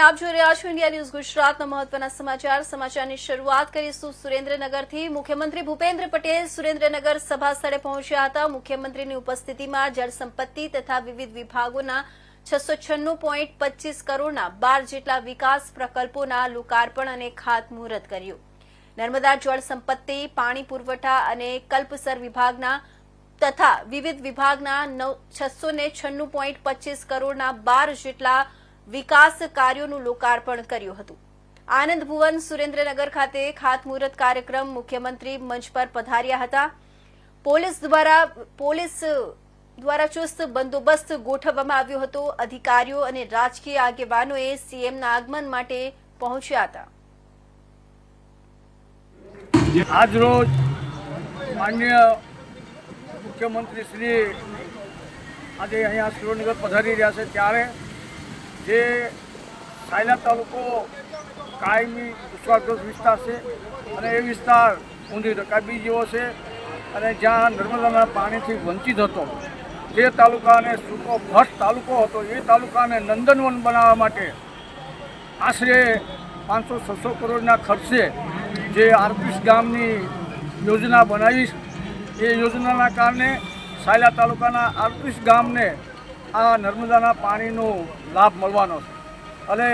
આપ જોઈ રહ્યા છો ઇન્ડિયા ન્યૂઝ ગુજરાતના મહત્વના સમાચારની શરૂઆત કરીશું સુરેન્દ્રનગરથી। મુખ્યમંત્રી ભૂપેન્દ્ર પટેલ સુરેન્દ્રનગર સભા સ્થળે પહોંચ્યા હતા। મુખ્યમંત્રીની ઉપસ્થિતિમાં જળ સંપત્તિ તથા વિવિધ વિભાગોના 696.25 કરોડના 12 જેટલા વિકાસ પ્રકલ્પોના લોકાર્પણ અને ખાતમુહૂર્ત કર્યું। નર્મદા જળ સંપત્તિ, પાણી પુરવઠા અને કલ્પસર વિભાગના તથા વિવિધ વિભાગના 696.25 કરોડના 12 જેટલા વિકાસ કાર્યોનું લોકાર્પણ કર્યું હતું। આનંદ ભુવન સુરેન્દ્રનગર ખાતે ખાતમુહૂર્ત કાર્યક્રમ મુખ્યમંત્રી મંચ પર પધાર્યા હતા। પોલીસ દ્વારા ચુસ્ત બંદોબસ્ત ગોઠવવામાં આવ્યો હતો। અધિકારીઓ અને રાજકીય આગેવાનોએ સીએમના આગમન માટે પહોંચ્યા હતા। આજ રોજ માનનીય મુખ્યમંત્રી શ્રી આજે અહીંયા સુરેન્દ્રનગર પધારી રહ્યા છે ત્યારે જે સાયલા તાલુકો કાયમી દુષ્કાળગ્રસ્ત વિસ્તાર છે અને એ વિસ્તાર ઊંધી રકાબી જેવો છે અને જ્યાં નર્મદાના પાણીથી વંચિત હતો તે તાલુકાને સૂકો ભટ્ટ તાલુકો હતો એ તાલુકાને નંદનવન બનાવવા માટે આશરે 500-600 કરોડના ખર્ચે જે આરપીસ ગામની યોજના બનાવી એ યોજનાના કારણે સાયલા તાલુકાના આરપીસ ગામને આ નર્મદાના પાણીનો લાભ મળવાનો છે અને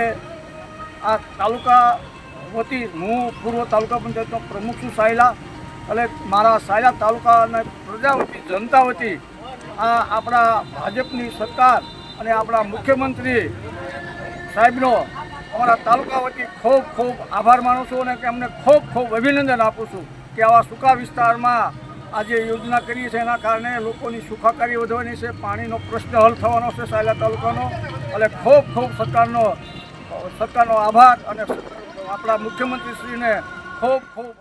આ તાલુકા વતી હું પૂર્વ તાલુકા પંચાયતનો પ્રમુખ છું સાયલા અને મારા સાયલા તાલુકાના પ્રજા વતી જનતા વતી આ આપણા ભાજપની સરકાર અને આપણા મુખ્યમંત્રી સાહેબનો અમારા તાલુકા વતી ખૂબ ખૂબ આભાર માનું છું અને કે અમને ખૂબ ખૂબ અભિનંદન આપું છું કે આવા સૂકા વિસ્તારમાં આજે યોજના કરી છે એના કારણે લોકોની સુખાકારી વધવાની છે, પાણીનો પ્રશ્ન હલ થવાનો છે સાયલા તાલુકાનો અને ખૂબ ખૂબ સરકારનો આભાર અને આપણા મુખ્યમંત્રીશ્રીને ખૂબ ખૂબ